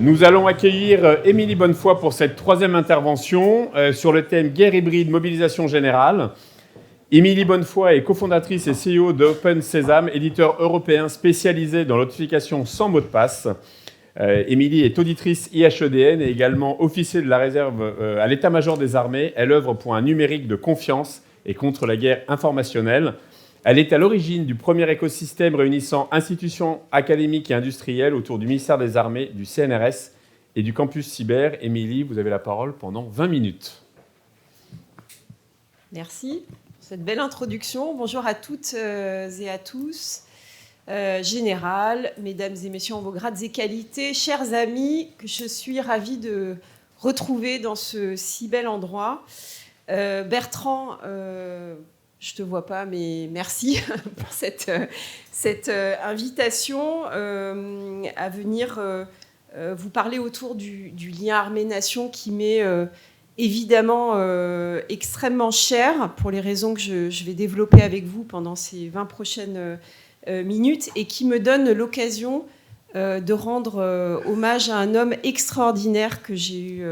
Nous allons accueillir Émilie Bonnefoy pour cette troisième intervention sur le thème guerre hybride, mobilisation générale. Émilie Bonnefoy est cofondatrice et CEO d'Open Sesame, éditeur européen spécialisé dans l'authentification sans mot de passe. Émilie est auditrice IHEDN et également officier de la réserve à l'état-major des armées. Elle œuvre pour un numérique de confiance et contre la guerre informationnelle. Elle est à l'origine du premier écosystème réunissant institutions académiques et industrielles autour du ministère des Armées, du CNRS et du campus cyber. Émilie, vous avez la parole pendant 20 minutes. Merci pour cette belle introduction. Bonjour à toutes et à tous. Général, mesdames et messieurs en vos grades et qualités, chers amis, que je suis ravie de retrouver dans ce si bel endroit. Bertrand, je ne te vois pas, mais merci pour cette invitation à venir vous parler autour du lien armée-nation qui m'est évidemment extrêmement cher pour les raisons que je vais développer avec vous pendant ces 20 prochaines minutes et qui me donne l'occasion de rendre hommage à un homme extraordinaire que j'ai eu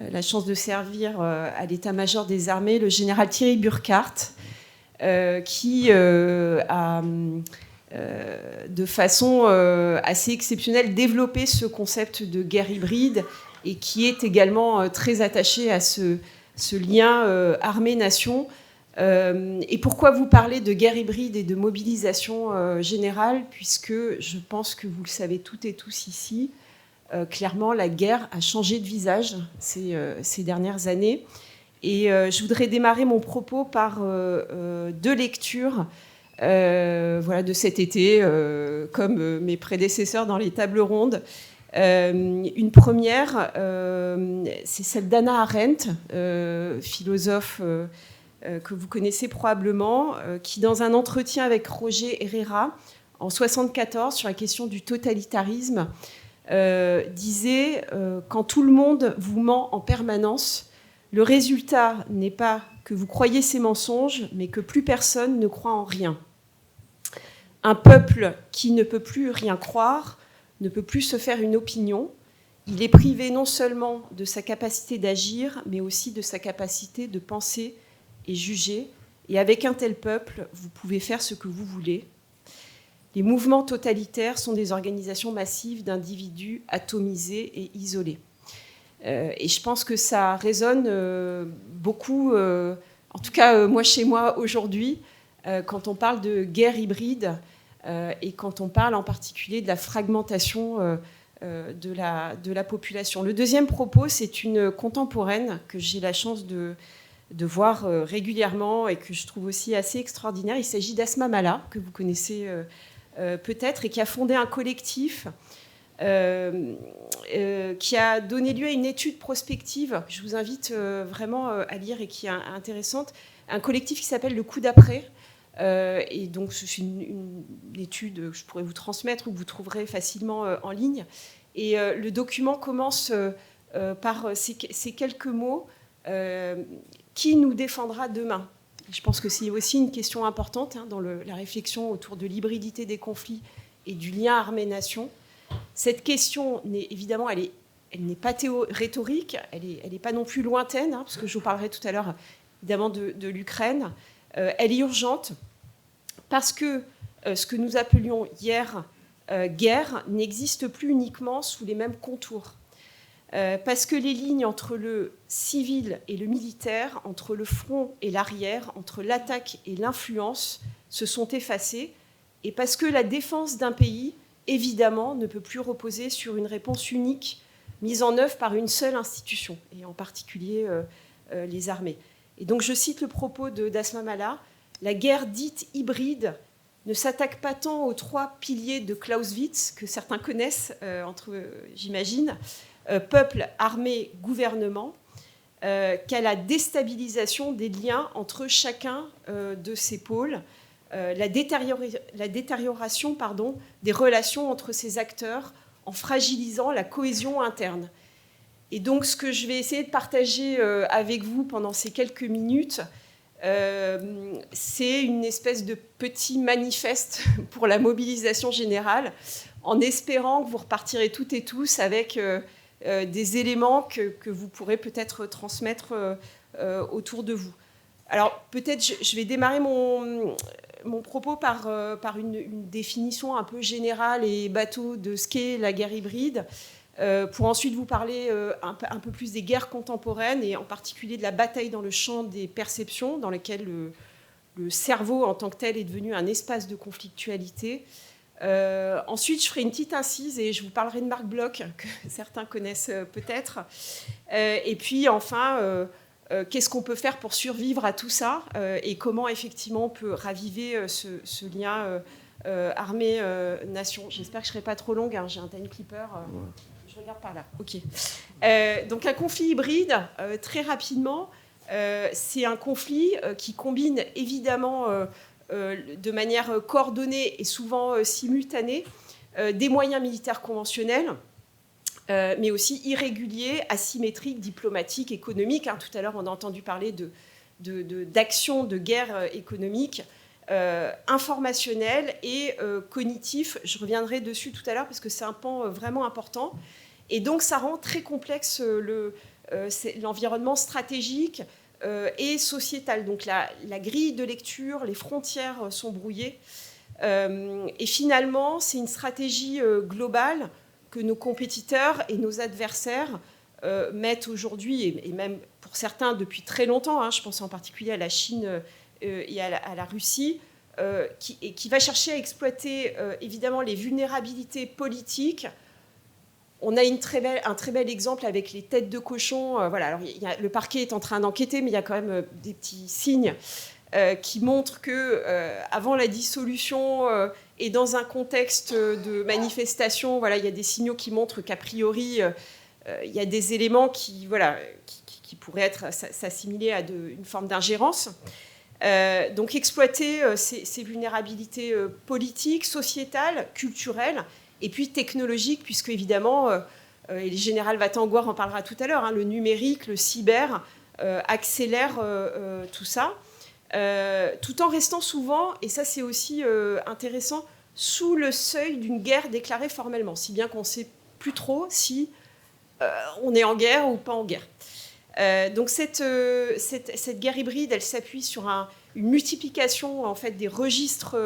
la chance de servir à l'état-major des armées, le général Thierry Burkhardt, qui a de façon assez exceptionnelle développé ce concept de guerre hybride et qui est également très attaché à ce lien armée-nation. Et pourquoi vous parlez de guerre hybride et de mobilisation générale, puisque je pense que vous le savez toutes et tous ici, clairement la guerre a changé de visage ces dernières années. Et je voudrais démarrer mon propos par deux lectures de cet été, comme mes prédécesseurs dans les tables rondes. Une première, c'est celle d'Hannah Arendt, philosophe que vous connaissez probablement, qui, dans un entretien avec Roger Herrera en 1974 sur la question du totalitarisme, disait « Quand tout le monde vous ment en permanence, le résultat n'est pas que vous croyez ces mensonges, mais que plus personne ne croit en rien. Un peuple qui ne peut plus rien croire ne peut plus se faire une opinion. Il est privé non seulement de sa capacité d'agir, mais aussi de sa capacité de penser et juger. Et avec un tel peuple, vous pouvez faire ce que vous voulez. Les mouvements totalitaires sont des organisations massives d'individus atomisés et isolés. » Et je pense que ça résonne beaucoup, en tout cas moi chez moi aujourd'hui, quand on parle de guerre hybride et quand on parle en particulier de la fragmentation de la population. Le deuxième propos, c'est une contemporaine que j'ai la chance de voir régulièrement et que je trouve aussi assez extraordinaire. Il s'agit d'Asma Mala, que vous connaissez peut-être, et qui a fondé un collectif qui a donné lieu à une étude prospective que je vous invite vraiment à lire et qui est intéressante, un collectif qui s'appelle Le Coup d'après. Et donc c'est une étude que je pourrais vous transmettre ou que vous trouverez facilement en ligne. Et le document commence par ces quelques mots qui nous défendra demain. Je pense que c'est aussi une question importante dans la réflexion autour de l'hybridité des conflits et du lien armée-nation. Cette question, évidemment, elle n'est pas rhétorique, elle n'est pas non plus lointaine, parce que je vous parlerai tout à l'heure, évidemment, de l'Ukraine. Elle est urgente parce que ce que nous appelions hier guerre n'existe plus uniquement sous les mêmes contours. Parce que les lignes entre le civil et le militaire, entre le front et l'arrière, entre l'attaque et l'influence, se sont effacées, et parce que la défense d'un pays, évidemment, ne peut plus reposer sur une réponse unique mise en œuvre par une seule institution, et en particulier les armées. Et donc je cite le propos d'Asma Mala, « La guerre dite hybride ne s'attaque pas tant aux trois piliers de Clausewitz, que certains connaissent, j'imagine, peuple, armée, gouvernement, qu'à la déstabilisation des liens entre chacun de ces pôles, la détérioration des relations entre ces acteurs en fragilisant la cohésion interne. » Et donc, ce que je vais essayer de partager avec vous pendant ces quelques minutes, c'est une espèce de petit manifeste pour la mobilisation générale en espérant que vous repartirez toutes et tous avec des éléments que vous pourrez peut-être transmettre autour de vous. Alors, peut-être, je vais démarrer mon propos par une définition un peu générale et bateau de ce qu'est la guerre hybride, pour ensuite vous parler un peu plus des guerres contemporaines, et en particulier de la bataille dans le champ des perceptions, dans lequel le cerveau en tant que tel est devenu un espace de conflictualité. Ensuite, je ferai une petite incise et je vous parlerai de Marc Bloch, que certains connaissent peut-être. Et puis, enfin... qu'est-ce qu'on peut faire pour survivre à tout ça et comment effectivement on peut raviver ce lien armée-nation. J'espère que je ne serai pas trop longue, hein, j'ai un time clipper. Je regarde par là. Ok. Donc un conflit hybride, très rapidement, c'est un conflit qui combine évidemment de manière coordonnée et souvent simultanée des moyens militaires conventionnels, mais aussi irréguliers, asymétriques, diplomatiques, économiques. Hein. Tout à l'heure, on a entendu parler d'actions de guerre économique, informationnelles et cognitifs. Je reviendrai dessus tout à l'heure parce que c'est un pan vraiment important. Et donc, ça rend très complexe l'environnement stratégique et sociétal. Donc, la grille de lecture, les frontières sont brouillées. Et finalement, c'est une stratégie globale que nos compétiteurs et nos adversaires mettent aujourd'hui, et même pour certains depuis très longtemps, hein, je pense en particulier à la Chine et à la Russie, qui va chercher à exploiter évidemment les vulnérabilités politiques. On a un très bel exemple avec les têtes de cochon. Voilà, alors, le parquet est en train d'enquêter, mais il y a quand même des petits signes qui montrent qu'avant la dissolution et dans un contexte de manifestation, voilà, il y a des signaux qui montrent qu'a priori, il y a des éléments qui pourraient s'assimiler à une forme d'ingérence. Donc exploiter ces vulnérabilités politiques, sociétales, culturelles, et puis technologiques, puisque évidemment, et le général Vatanguard en parlera tout à l'heure, hein, le numérique, le cyber accélère tout ça. Tout en restant souvent, et ça c'est aussi intéressant, sous le seuil d'une guerre déclarée formellement, si bien qu'on ne sait plus trop si on est en guerre ou pas en guerre. Donc cette guerre hybride, elle s'appuie sur une multiplication en fait, des registres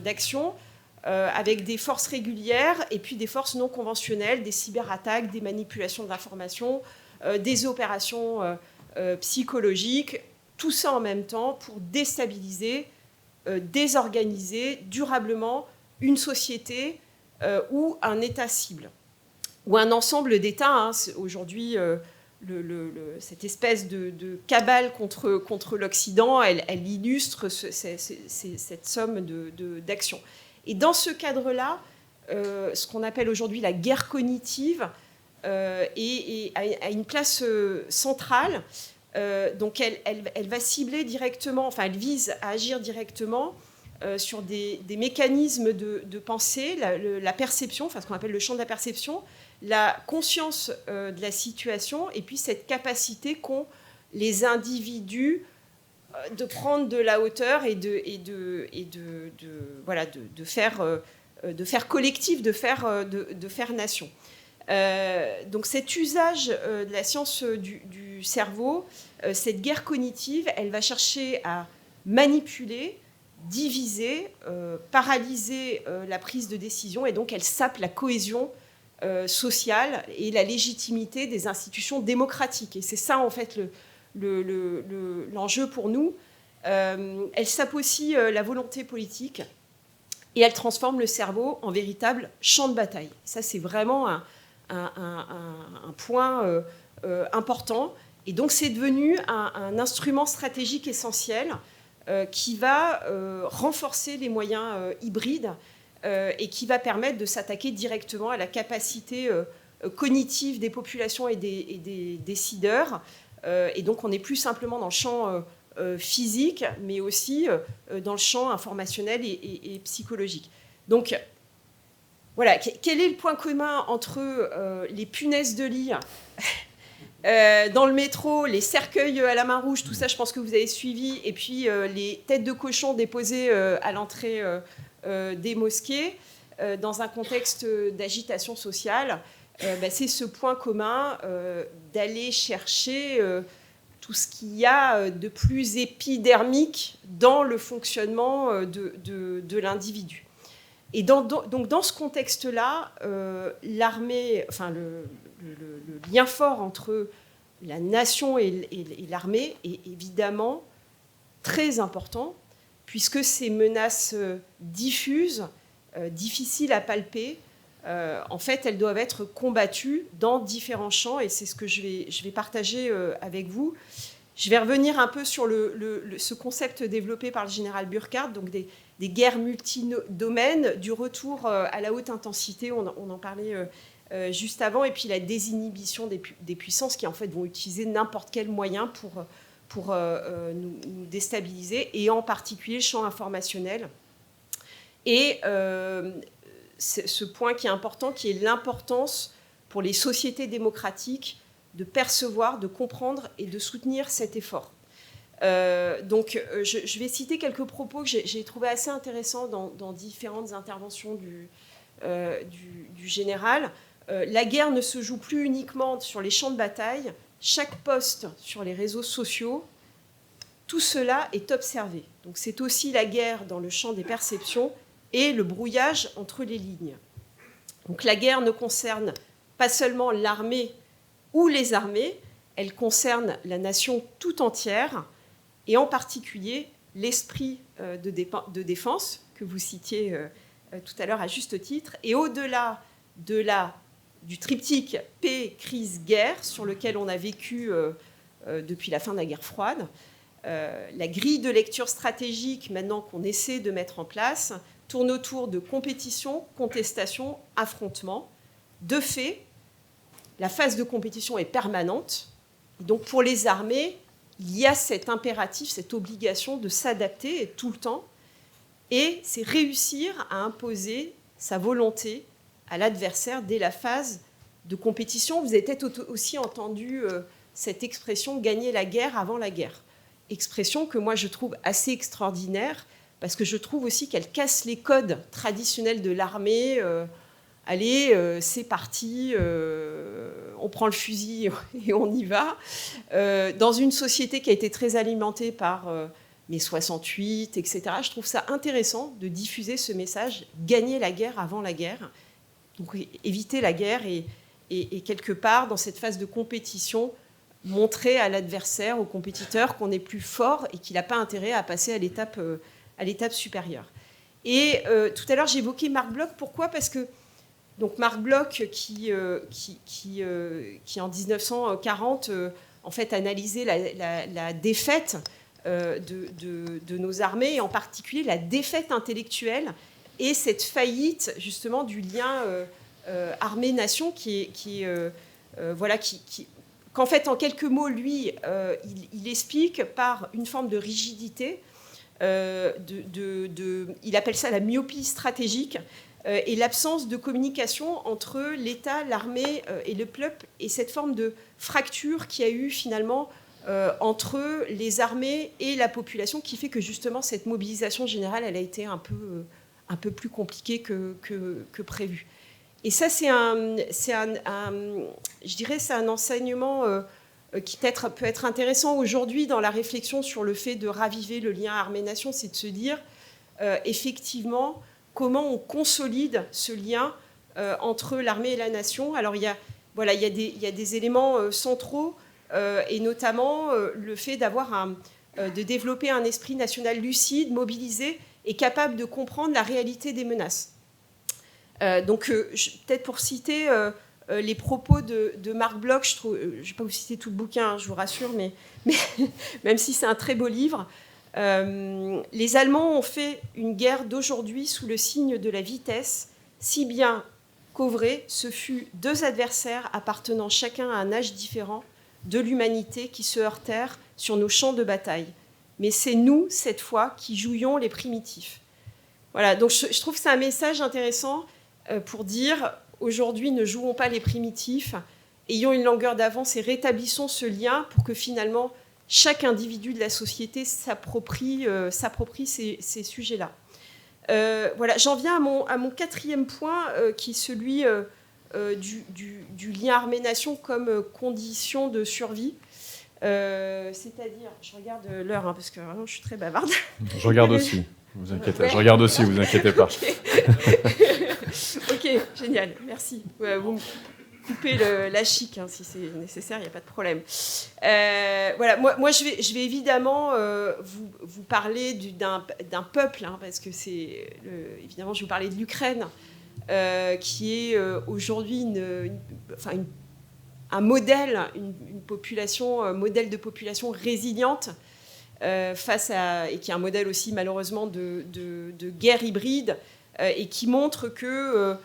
d'action avec des forces régulières et puis des forces non conventionnelles, des cyberattaques, des manipulations d'informations, des opérations psychologiques, tout ça en même temps pour déstabiliser, désorganiser durablement une société ou un État cible, ou un ensemble d'États. Hein. Aujourd'hui, cette espèce de cabale contre l'Occident, elle illustre cette somme d'actions. Et dans ce cadre-là, ce qu'on appelle aujourd'hui la guerre cognitive a une place centrale. Donc elle va cibler directement, enfin elle vise à agir directement sur des mécanismes de pensée, la perception, enfin ce qu'on appelle le champ de la perception, la conscience de la situation, et puis cette capacité qu'ont les individus de prendre de la hauteur et de faire collectif, de faire nation. Donc cet usage de la science du cerveau, cette guerre cognitive, elle va chercher à manipuler, diviser, paralyser la prise de décision, et donc elle sape la cohésion sociale et la légitimité des institutions démocratiques. Et c'est ça en fait l'enjeu pour nous. Elle sape aussi la volonté politique et elle transforme le cerveau en véritable champ de bataille. Ça c'est vraiment un point important. Et donc, c'est devenu un instrument stratégique essentiel qui va renforcer les moyens hybrides et qui va permettre de s'attaquer directement à la capacité cognitive des populations et des décideurs. Et donc, on n'est plus simplement dans le champ physique, mais aussi dans le champ informationnel et psychologique. Donc, voilà, quel est le point commun entre les punaises de lit dans le métro, les cercueils à la main rouge, tout ça, je pense que vous avez suivi, et puis les têtes de cochon déposées à l'entrée des mosquées. dans un contexte d'agitation sociale, c'est ce point commun d'aller chercher tout ce qu'il y a de plus épidermique dans le fonctionnement de l'individu. Et donc dans ce contexte-là, l'armée, enfin le lien fort entre la nation et l'armée est évidemment très important, puisque ces menaces diffuses, difficiles à palper, en fait, elles doivent être combattues dans différents champs, et c'est ce que je vais partager avec vous. Je vais revenir un peu sur ce concept développé par le général Burkhardt, donc des guerres multidomaines, du retour à la haute intensité, on en parlait juste avant, et puis la désinhibition des puissances qui en fait vont utiliser n'importe quel moyen pour nous déstabiliser, et en particulier le champ informationnel. Et ce point qui est important, qui est l'importance pour les sociétés démocratiques de percevoir, de comprendre et de soutenir cet effort. Donc, je vais citer quelques propos que j'ai trouvé assez intéressants dans différentes interventions du général. La guerre ne se joue plus uniquement sur les champs de bataille. Chaque poste sur les réseaux sociaux, tout cela est observé. Donc, c'est aussi la guerre dans le champ des perceptions et le brouillage entre les lignes. Donc, la guerre ne concerne pas seulement l'armée ou les armées, elle concerne la nation tout entière, et en particulier l'esprit de défense que vous citiez tout à l'heure à juste titre, et au-delà du triptyque paix, crise, guerre, sur lequel on a vécu depuis la fin de la guerre froide, la grille de lecture stratégique maintenant qu'on essaie de mettre en place tourne autour de compétition, contestation, affrontement. De fait, la phase de compétition est permanente. Et donc pour les armées, il y a cet impératif, cette obligation de s'adapter tout le temps. Et c'est réussir à imposer sa volonté à l'adversaire dès la phase de compétition. Vous avez peut-être aussi entendu cette expression « gagner la guerre avant la guerre ». Expression que moi je trouve assez extraordinaire, parce que je trouve aussi qu'elle casse les codes traditionnels de l'armée. Allez, c'est parti, on prend le fusil et on y va. Dans une société qui a été très alimentée par mai 68, etc., je trouve ça intéressant de diffuser ce message, gagner la guerre avant la guerre. Donc éviter la guerre et quelque part, dans cette phase de compétition, montrer à l'adversaire, au compétiteur, qu'on est plus fort et qu'il n'a pas intérêt à passer à l'étape supérieure. Et tout à l'heure, j'évoquais Marc Bloch. Pourquoi ? Parce que donc Marc Bloch, qui en 1940 en fait analysait la défaite de nos armées, et en particulier la défaite intellectuelle et cette faillite justement du lien armée-nation qu'en fait, en quelques mots, lui, il explique par une forme de rigidité, il appelle ça la myopie stratégique, et l'absence de communication entre l'État, l'armée et le peuple, et cette forme de fracture qu'il y a eu finalement entre les armées et la population, qui fait que justement cette mobilisation générale, elle a été un peu plus compliquée que prévu. Et ça, c'est un enseignement qui peut être intéressant aujourd'hui dans la réflexion sur le fait de raviver le lien armée-nation, c'est de se dire effectivement comment on consolide ce lien entre l'armée et la nation. Alors il y a des éléments centraux, et notamment le fait de développer un esprit national lucide, mobilisé et capable de comprendre la réalité des menaces. Donc, peut-être pour citer les propos de Marc Bloch, je ne vais pas vous citer tout le bouquin, je vous rassure, mais même si c'est un très beau livre, les Allemands ont fait une guerre d'aujourd'hui sous le signe de la vitesse, si bien qu'au vrai, ce fut deux adversaires appartenant chacun à un âge différent de l'humanité qui se heurtèrent sur nos champs de bataille. Mais c'est nous, cette fois, qui jouions les primitifs. Voilà, donc je trouve que c'est un message intéressant pour dire, aujourd'hui, ne jouons pas les primitifs, ayons une longueur d'avance et rétablissons ce lien pour que finalement, chaque individu de la société s'approprie ces sujets-là. Voilà, j'en viens à mon quatrième point, qui est celui du lien armée-nation comme condition de survie. C'est-à-dire, je regarde l'heure, hein, parce que vraiment, je suis très bavarde. Je regarde aussi, vous inquiétez. Je regarde aussi, vous inquiétez pas. Ok, génial, merci. Ouais, vous me coupez la chic, hein, si c'est nécessaire, il n'y a pas de problème. Voilà, moi je vais évidemment vous parler d'un peuple, hein, parce que évidemment, je vais vous parler de l'Ukraine, qui est aujourd'hui un modèle, une population, modèle de population résiliente et qui est un modèle aussi malheureusement de guerre hybride et qui montre que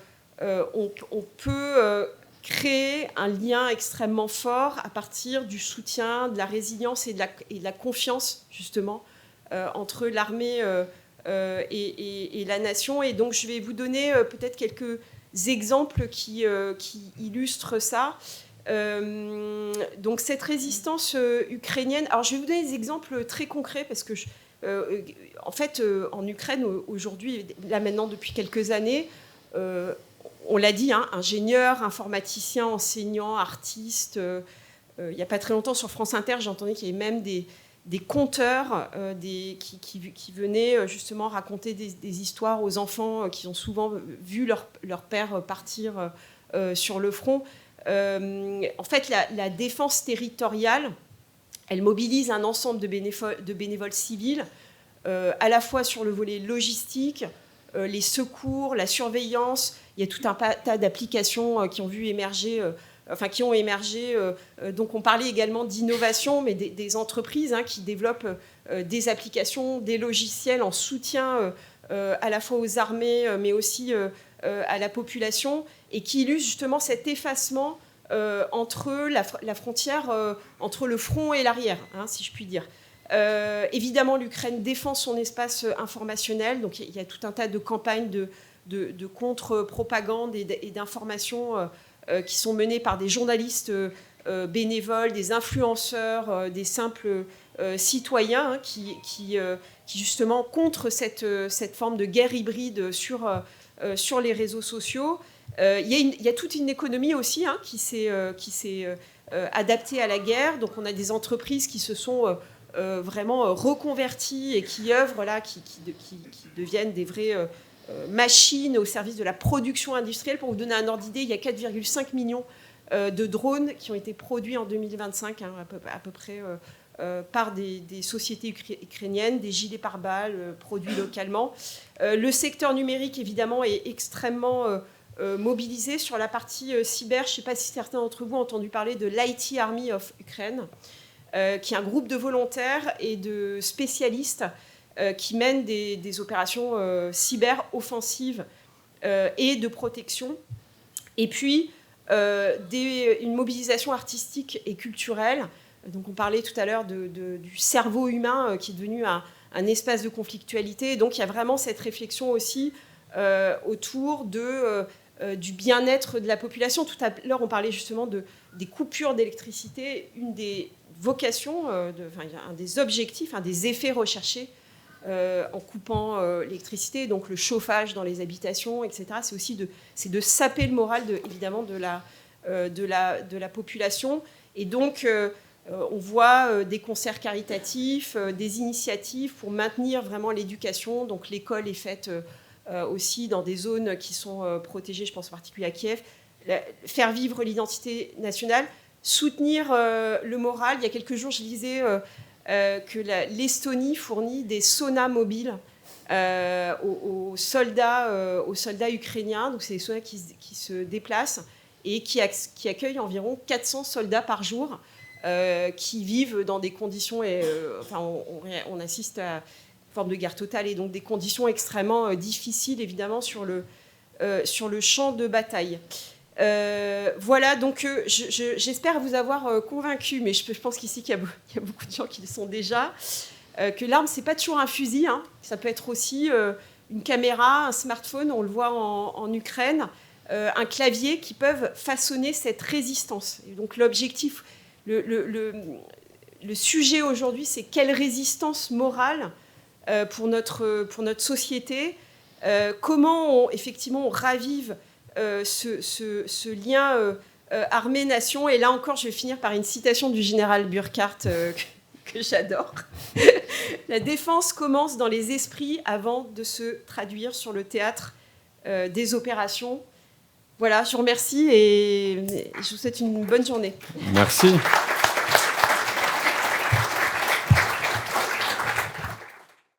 on peut créer un lien extrêmement fort à partir du soutien, de la résilience et de la confiance justement entre l'armée et la nation. Et donc je vais vous donner peut-être quelques exemples qui illustrent ça. Donc cette résistance ukrainienne, alors je vais vous donner des exemples très concrets parce que en fait en Ukraine aujourd'hui, là maintenant depuis quelques années, on l'a dit, hein, ingénieurs, informaticiens, enseignants, artistes, il n'y a pas très longtemps sur France Inter, j'entendais qu'il y avait même des conteurs qui venaient justement raconter des histoires aux enfants qui ont souvent vu leur père partir sur le front. En fait, la défense territoriale, elle mobilise un ensemble de bénévoles civils, à la fois sur le volet logistique, les secours, la surveillance. Il y a tout un tas d'applications qui ont émergé. Donc, on parlait également d'innovation, mais des entreprises qui développent des applications, des logiciels en soutien à la fois aux armées, mais aussi à la population, et qui illustre justement cet effacement entre la frontière, entre le front et l'arrière, hein, si je puis dire. Évidemment, l'Ukraine défend son espace informationnel, donc il y a tout un tas de campagnes de contre-propagande et d'information qui sont menées par des journalistes bénévoles, des influenceurs, des simples citoyens qui justement contre cette forme de guerre hybride sur les réseaux sociaux. Il y a toute une économie aussi qui s'est adaptée à la guerre. Donc on a des entreprises qui se sont vraiment reconverties et qui œuvrent là, qui deviennent des vraies machines au service de la production industrielle. Pour vous donner un ordre d'idée, il y a 4,5 millions de drones qui ont été produits en 2025, hein, à peu près par des sociétés ukrainiennes, des gilets pare-balles produits localement. Le secteur numérique, évidemment, est extrêmement mobilisé sur la partie cyber. Je ne sais pas si certains d'entre vous ont entendu parler de l'IT Army of Ukraine, qui est un groupe de volontaires et de spécialistes qui mènent des opérations cyber offensives et de protection. Et puis, une mobilisation artistique et culturelle. Donc, on parlait tout à l'heure du cerveau humain qui est devenu un espace de conflictualité. Donc, il y a vraiment cette réflexion aussi autour du bien-être de la population. Tout à l'heure, on parlait justement des coupures d'électricité. Une des vocations, un des objectifs, un des effets recherchés en coupant l'électricité, donc le chauffage dans les habitations, etc. C'est aussi de saper le moral, évidemment, de la population. Et donc, on voit des concerts caritatifs, des initiatives pour maintenir vraiment l'éducation. Donc, l'école est faite aussi dans des zones qui sont protégées, je pense en particulier à Kiev. Faire vivre l'identité nationale, soutenir le moral. Il y a quelques jours, je lisais que l'Estonie fournit des saunas mobiles aux soldats ukrainiens. Donc, c'est des saunas qui se déplacent et qui accueillent environ 400 soldats par jour qui vivent dans des conditions... on assiste à forme de guerre totale et donc des conditions extrêmement difficiles, évidemment, sur le champ de bataille. Voilà, donc j'espère vous avoir convaincu, mais je pense qu'ici qu'il y a beaucoup de gens qui le sont déjà, que l'arme, c'est pas toujours un fusil, hein. Ça peut être aussi une caméra, un smartphone, on le voit en Ukraine, un clavier qui peuvent façonner cette résistance. Et donc l'objectif, le sujet aujourd'hui, c'est quelle résistance morale pour notre société Comment effectivement on ravive ce lien armée-nation. Et là encore, je vais finir par une citation du général Burkhardt que j'adore. La défense commence dans les esprits avant de se traduire sur le théâtre des opérations. Voilà, je vous remercie et je vous souhaite une bonne journée. Merci.